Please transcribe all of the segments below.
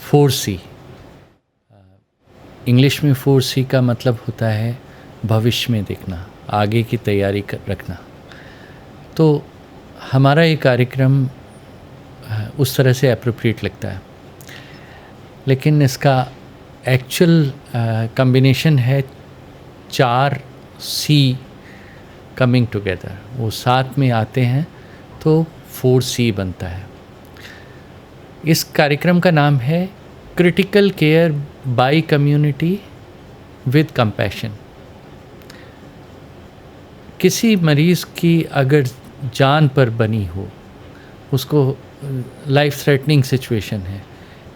4C। English में 4C का मतलब होता है भविष्य में देखना, आगे की तैयारी रखना। तो हमारा ये कार्यक्रम उस तरह से एप्रोप्रिएट लगता है, लेकिन इसका एक्चुअल कॉम्बिनेशन है 4C कमिंग टुगेदर, वो साथ में आते हैं तो 4C बनता है। इस कार्यक्रम का नाम है critical care by community with compassion. किसी मरीज़ की अगर जान पर बनी हो, उसको लाइफ थ्रेटनिंग सिचुएशन है,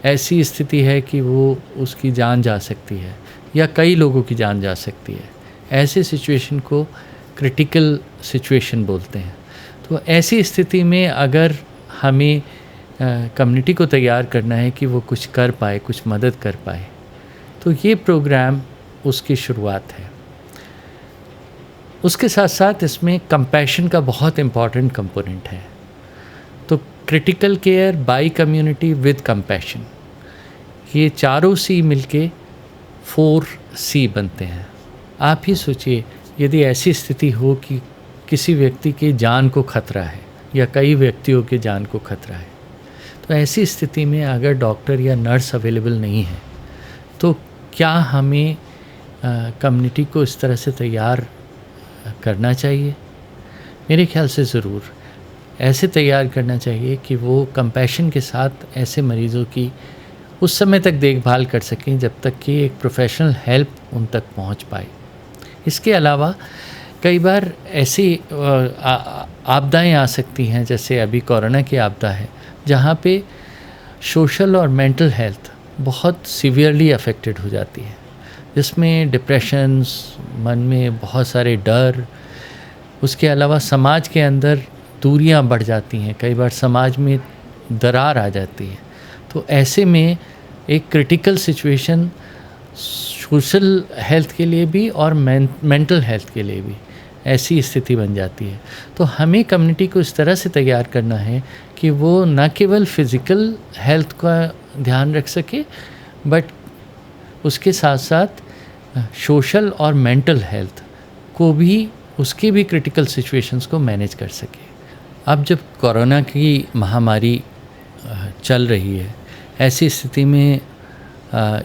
ऐसी स्थिति है कि वो उसकी जान जा सकती है या कई लोगों की जान जा सकती है, ऐसे सिचुएशन को क्रिटिकल सिचुएशन बोलते हैं। तो ऐसी स्थिति में अगर हमें कम्युनिटी को तैयार करना है कि वो कुछ कर पाए, कुछ मदद कर पाए, तो ये प्रोग्राम उसकी शुरुआत है। उसके साथ साथ इसमें कंपैशन का बहुत इम्पॉर्टेंट कंपोनेंट है। तो critical care by community with compassion, ये चारों C मिलके 4C बनते हैं। आप ही सोचिए, यदि ऐसी स्थिति हो कि किसी व्यक्ति की जान को खतरा है या कई व्यक्तियों की जान को खतरा है, तो ऐसी स्थिति में अगर डॉक्टर या नर्स अवेलेबल नहीं है, तो क्या हमें कम्युनिटी को इस तरह से तैयार करना चाहिए? मेरे ख्याल से ज़रूर ऐसे तैयार करना चाहिए कि वो कंपैशन के साथ ऐसे मरीज़ों की उस समय तक देखभाल कर सकें जब तक कि एक प्रोफेशनल हेल्प उन तक पहुंच पाए। इसके अलावा कई बार ऐसी आपदाएं आ सकती हैं, जैसे अभी कोरोना की आपदा है, जहाँ पे सोशल और मेंटल हेल्थ बहुत सीवियरली अफेक्टेड हो जाती है, जिसमें डिप्रेशंस, मन में बहुत सारे डर, उसके अलावा समाज के अंदर दूरियां बढ़ जाती हैं, कई बार समाज में दरार आ जाती है। तो ऐसे में एक क्रिटिकल सिचुएशन सोशल हेल्थ के लिए भी और मेंटल हेल्थ के लिए भी ऐसी स्थिति बन जाती है। तो हमें कम्युनिटी को इस तरह से तैयार करना है कि वो न केवल फिज़िकल हेल्थ का ध्यान रख सके, बट उसके साथ साथ सोशल और मेंटल हेल्थ को भी, उसके भी क्रिटिकल सिचुएशंस को मैनेज कर सके। अब जब कोरोना की महामारी चल रही है, ऐसी स्थिति में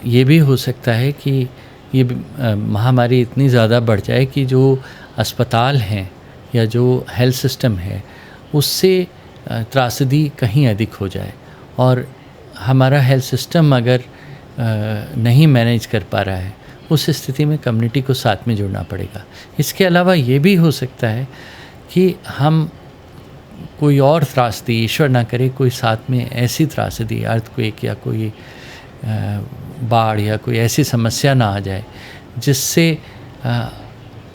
ये भी हो सकता है कि ये महामारी इतनी ज़्यादा बढ़ जाए कि जो अस्पताल हैं या जो हेल्थ सिस्टम है उससे त्रासदी कहीं अधिक हो जाए, और हमारा हेल्थ सिस्टम अगर नहीं मैनेज कर पा रहा है, उस स्थिति में कम्युनिटी को साथ में जुड़ना पड़ेगा। इसके अलावा ये भी हो सकता है कि हम कोई और त्रासदी, ईश्वर ना करे, कोई साथ में ऐसी त्रासदी, अर्थक्वेक या कोई बाढ़ या कोई ऐसी समस्या ना आ जाए जिससे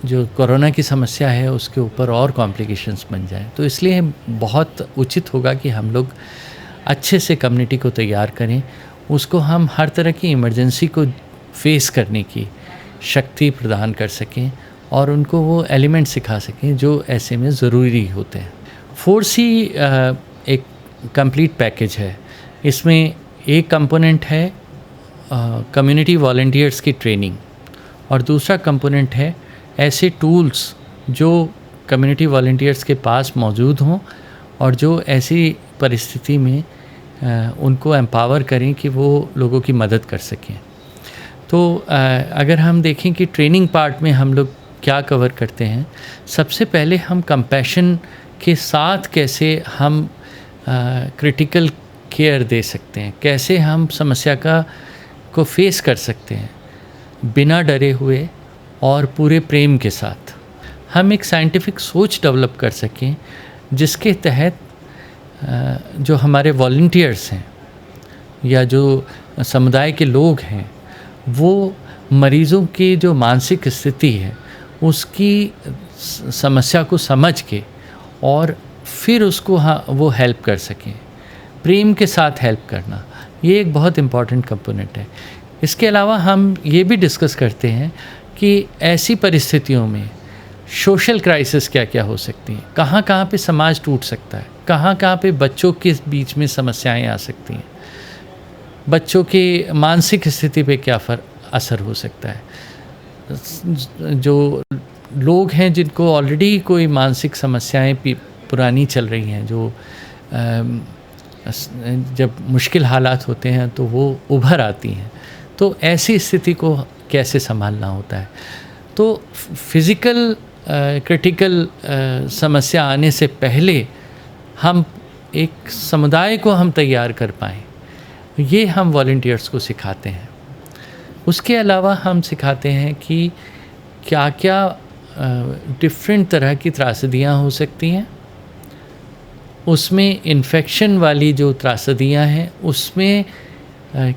जो कोरोना की समस्या है उसके ऊपर और कॉम्प्लिकेशंस बन जाए। तो इसलिए बहुत उचित होगा कि हम लोग अच्छे से कम्युनिटी को तैयार करें, उसको हम हर तरह की इमरजेंसी को फेस करने की शक्ति प्रदान कर सकें और उनको वो एलिमेंट सिखा सकें जो ऐसे में ज़रूरी होते हैं। 4C एक कंप्लीट पैकेज है। इसमें एक कंपोनेंट है कम्युनिटी वॉलंटियर्स की ट्रेनिंग, और दूसरा कंपोनेंट है ऐसे टूल्स जो कम्युनिटी वॉलंटियर्स के पास मौजूद हों और जो ऐसी परिस्थिति में उनको एम्पावर करें कि वो लोगों की मदद कर सकें। तो अगर हम देखें कि ट्रेनिंग पार्ट में हम लोग क्या कवर करते हैं, सबसे पहले हम कंपैशन के साथ कैसे हम क्रिटिकल केयर दे सकते हैं, कैसे हम समस्या को फेस कर सकते हैं बिना डरे हुए और पूरे प्रेम के साथ। हम एक साइंटिफिक सोच डेवलप कर सकें जिसके तहत जो हमारे वॉलंटियर्स हैं या जो समुदाय के लोग हैं, वो मरीज़ों की जो मानसिक स्थिति है उसकी समस्या को समझ के और फिर उसको वो हेल्प कर सकें। प्रेम के साथ हेल्प करना, ये एक बहुत इम्पॉर्टेंट कंपोनेंट है। इसके अलावा हम ये भी डिस्कस करते हैं कि ऐसी परिस्थितियों में सोशल क्राइसिस क्या क्या हो सकती हैं, कहाँ कहाँ पे समाज टूट सकता है, कहाँ कहाँ पे बच्चों के बीच में समस्याएं आ सकती हैं। बच्चों की मानसिक स्थिति पे क्या असर हो सकता है। जो लोग हैं जिनको ऑलरेडी कोई मानसिक समस्याएं पुरानी चल रही हैं, जो जब मुश्किल हालात होते हैं तो वो उभर आती हैं, तो ऐसी स्थिति को कैसे संभालना होता है। तो फिज़िकल क्रिटिकल समस्या आने से पहले हम एक समुदाय को हम तैयार कर पाएँ, ये हम वॉलंटियर्स को सिखाते हैं। उसके अलावा हम सिखाते हैं कि क्या-क्या डिफ़रेंट तरह की त्रासदियाँ हो सकती हैं, उसमें इन्फेक्शन वाली जो त्रासदियाँ हैं उसमें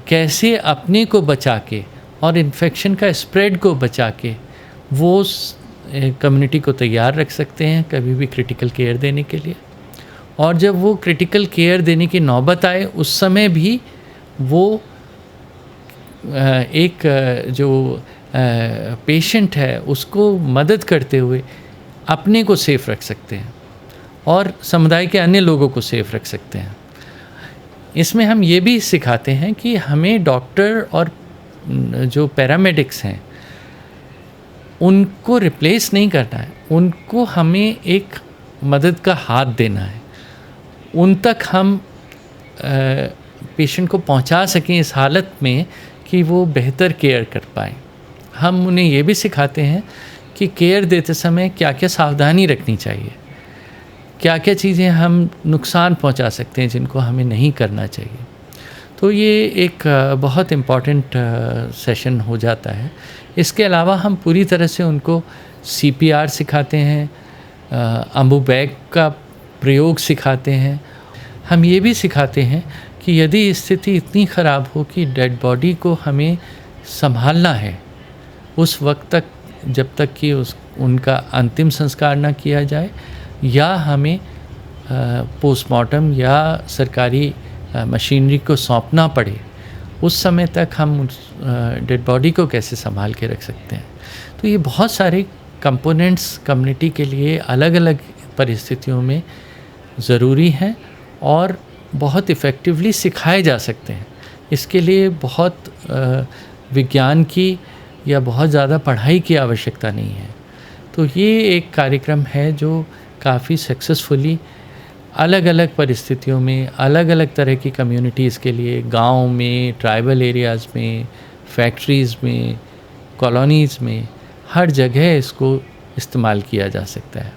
कैसे अपने को बचा के और इन्फेक्शन का स्प्रेड को बचा के वो कम्युनिटी को तैयार रख सकते हैं कभी भी क्रिटिकल केयर देने के लिए। और जब वो क्रिटिकल केयर देने की नौबत आए उस समय भी वो एक जो पेशेंट है उसको मदद करते हुए अपने को सेफ़ रख सकते हैं और समुदाय के अन्य लोगों को सेफ़ रख सकते हैं। इसमें हम ये भी सिखाते हैं कि हमें डॉक्टर और जो पैरामेडिक्स हैं उनको रिप्लेस नहीं करना है, उनको हमें एक मदद का हाथ देना है, उन तक हम पेशेंट को पहुंचा सकें इस हालत में कि वो बेहतर केयर कर पाएँ। हम उन्हें ये भी सिखाते हैं कि केयर देते समय क्या क्या सावधानी रखनी चाहिए, क्या क्या चीज़ें हम नुकसान पहुंचा सकते हैं जिनको हमें नहीं करना चाहिए। तो ये एक बहुत इम्पॉर्टेंट सेशन हो जाता है। इसके अलावा हम पूरी तरह से उनको CPR सिखाते हैं, अम्बू बैग का प्रयोग सिखाते हैं। हम ये भी सिखाते हैं कि यदि स्थिति इतनी ख़राब हो कि डेड बॉडी को हमें संभालना है उस वक्त तक जब तक कि उनका अंतिम संस्कार ना किया जाए या हमें पोस्टमार्टम या सरकारी मशीनरी को सौंपना पड़े, उस समय तक हम उस डेड बॉडी को कैसे संभाल के रख सकते हैं। तो ये बहुत सारे कंपोनेंट्स कम्युनिटी के लिए अलग अलग परिस्थितियों में ज़रूरी हैं और बहुत इफ़ेक्टिवली सिखाए जा सकते हैं। इसके लिए बहुत विज्ञान की या बहुत ज़्यादा पढ़ाई की आवश्यकता नहीं है। तो ये एक कार्यक्रम है जो काफ़ी सक्सेसफुली अलग अलग परिस्थितियों में अलग अलग तरह की कम्युनिटीज़ के लिए गांव में, ट्राइबल एरियाज़ में, फैक्ट्रीज़ में, कॉलोनीज़ में, हर जगह इसको इस्तेमाल किया जा सकता है।